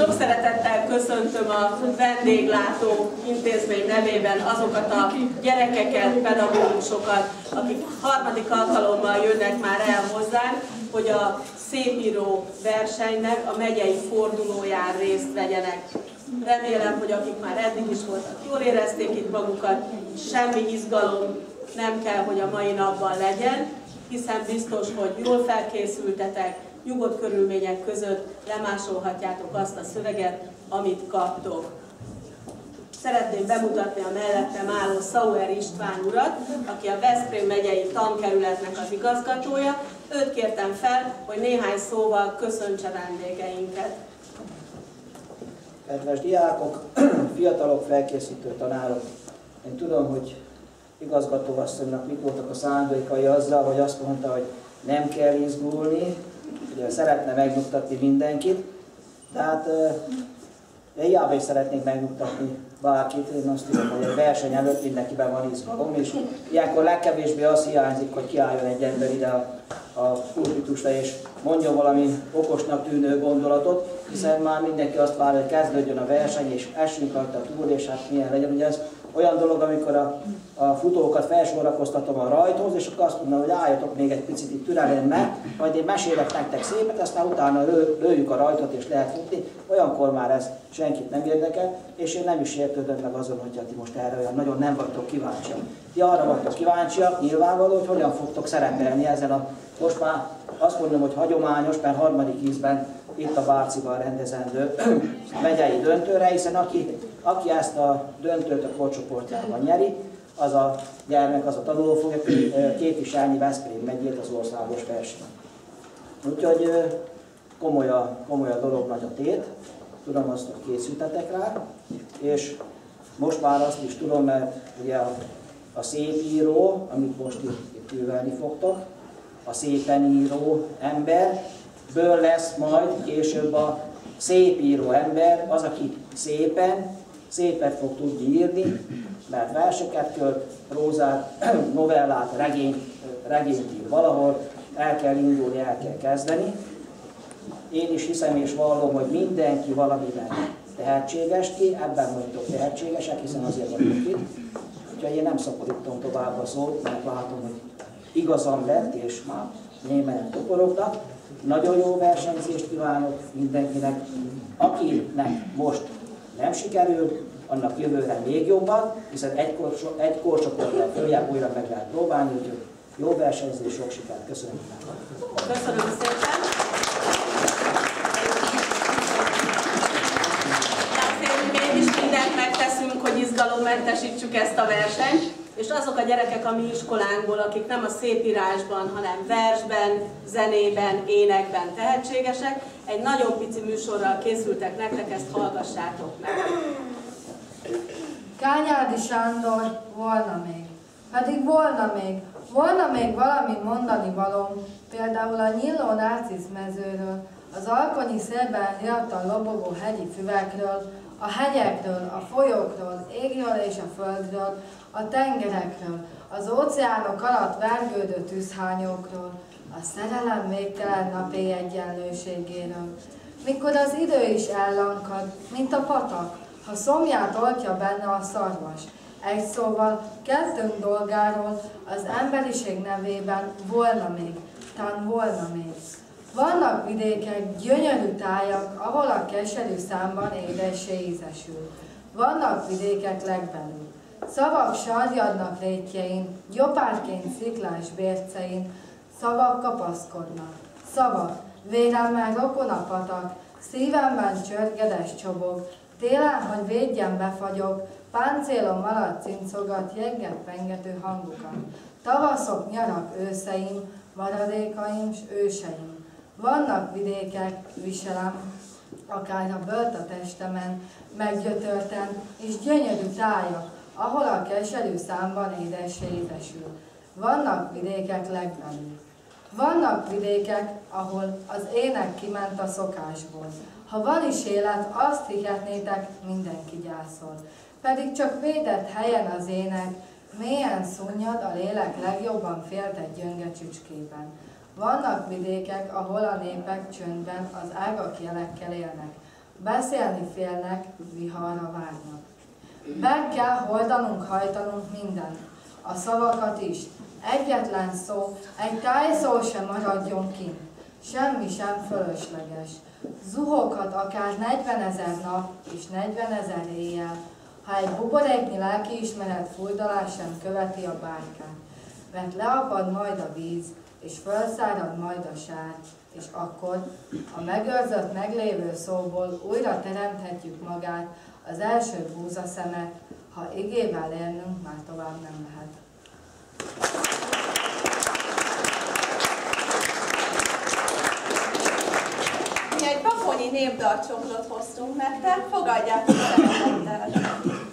Sok szeretettel köszöntöm a vendéglátó intézmény nevében azokat a gyerekeket, pedagógusokat, akik harmadik alkalommal jönnek már el hozzánk, hogy a szépíró versenynek a megyei fordulóján részt vegyenek. Remélem, hogy akik már eddig is voltak, jól érezték itt magukat, semmi izgalom nem kell, hogy a mai napban legyen, hiszen biztos, hogy jól felkészültetek, nyugodt körülmények között lemásolhatjátok azt a szöveget, amit kaptok. Szeretném bemutatni a mellettem álló Sauer István urat, aki a Veszprém megyei tankerületnek az igazgatója. Őt kértem fel, hogy néhány szóval köszöntse vendégeinket. Kedves diákok, fiatalok, felkészítő tanárok! Én tudom, hogy igazgatóasszonynak mik voltak a szándékai azzal, hogy azt mondta, hogy nem kell izgulni, hogy szeretne megnyugtatni mindenkit, de hát hiába is szeretnék megnyugtatni bárkit. Én azt tudom, hogy egy verseny előtt mindenkiben van izgalom, és ilyenkor legkevésbé az hiányzik, hogy kiálljon egy ember ide a pulpitusra és mondjon valami okosnak tűnő gondolatot, hiszen már mindenki azt várja, hogy kezdődjön a verseny, és essünk rajta túl, és hát milyen legyen. Ugye ez olyan dolog, amikor a futókat felsorakoztatom a rajthoz, és akkor azt mondom, hogy álljatok még egy picit itt türelembe, majd én mesélek nektek szépet, aztán utána lőjük a rajtot, és lehet futni. Olyankor már ez senkit nem érdekel, és én nem is értődöm meg azon, hogy ti most erre olyan nagyon nem vagytok kíváncsiak. Ti arra vagytok kíváncsiak, nyilvánvaló, hogy hogyan fogtok szerepelni ezen most már azt mondom, hogy hagyományos, mert harmadik ízben itt a Bárciban rendezendő megyei döntőre, hiszen aki ezt a döntőt a korcsoportjában nyeri, az a gyermek, az a tanuló fogja képviselni Veszprém megyét az országos versenyen. Úgyhogy komoly a dolog, nagy a tét, tudom azt, hogy készültetek rá, és most már azt is tudom, mert ugye a szépíró, amit most itt művelni fogtok, a szépen író emberből lesz majd később a szépíró ember, az, aki szépet fog tudni írni, mert verseket költ, prózát, novellát, regényt ír valahol, el kell indulni, el kell kezdeni. Én is hiszem és vallom, hogy mindenki valamiben tehetséges ki, ebben vagytok tehetségesek, hiszen azért vagyok itt. Úgyhogy én nem szaporítom tovább a szót, mert látom, hogy igazam lett, és már némelyen toporognak. Nagyon jó versenyzést kívánok mindenkinek. Akinek most nem sikerül, annak jövőre még jobban, hiszen egy korcsoporttal följebb újra meg lehet próbálni, úgyhogy jó versenyzés, sok sikert. Köszönöm. Köszönöm szépen. Tehát mégis mindent megteszünk, hogy izgalommentesítsük ezt a versenyt. És azok a gyerekek a mi iskolánkból, akik nem a szépírásban, hanem versben, zenében, énekben tehetségesek, egy nagyon pici műsorral készültek nektek, ezt hallgassátok meg. Kányádi Sándor, volna még. Pedig volna még valami mondani valóm, például a nyíló Narcisz mezőről, az alkonyi szélben riadtan lobogó hegyi füvekről, a hegyekről, a folyókról, égről és a földről, a tengerekről, az óceánok alatt vergődő tűzhányókról, a szerelem végtelen napi egyenlőségéről. Mikor az idő is ellankad, mint a patak, ha szomját oltja benne a szarvas. Egy szóval, kettőnk dolgáról az emberiség nevében volna még, tán volna még. Vannak vidékek, gyönyörű tájak, ahol a keserű számban édessé ízesül. Vannak vidékek legbelül. Szavak sarjadnak rétjein, gyopárként sziklás bércein, szavak kapaszkodnak. Szavak, véremmel rokon a patak, szívemben csörgedes csobog, télen, hogy védjen befagyok, páncélom alatt cincogat, jegget pengető hangukat. Tavaszok, nyarak, őszeim, maradékaim s őseim. Vannak vidékek, viselem, akár a bölt a testemen, meggyötörten, és gyönyörű tájak, ahol a keserű számban édessé édesül. Vannak vidékek legbelül. Vannak vidékek, ahol az ének kiment a szokásból. Ha van is élet, azt hihetnétek, mindenki gyászol. Pedig csak védett helyen az ének, mélyen szunnyad, a lélek legjobban féltett gyönge csücskében. Vannak vidékek, ahol a népek csöndben az ágak jelekkel élnek. beszélni félnek, viharra vágynak. Meg kell hordanunk, hajtanunk mindent, a szavakat is. Egyetlen szó, egy tájszó sem maradjon kint, semmi sem fölösleges. Zuhoghat akár 40 000 nap és 40 000 éjjel, ha egy buboréknyi lelkiismeret furdalás sem követi a bárkát. Mert leapad majd a víz, és felszárad majd a sár, és akkor a megőrzött, meglévő szóból újra teremthetjük magát, az első búzaszemet, ha igével élnünk már tovább nem lehet. Mi egy bakonyi népdalcsokrot hoztunk nektek, fogadjátok szeretettel!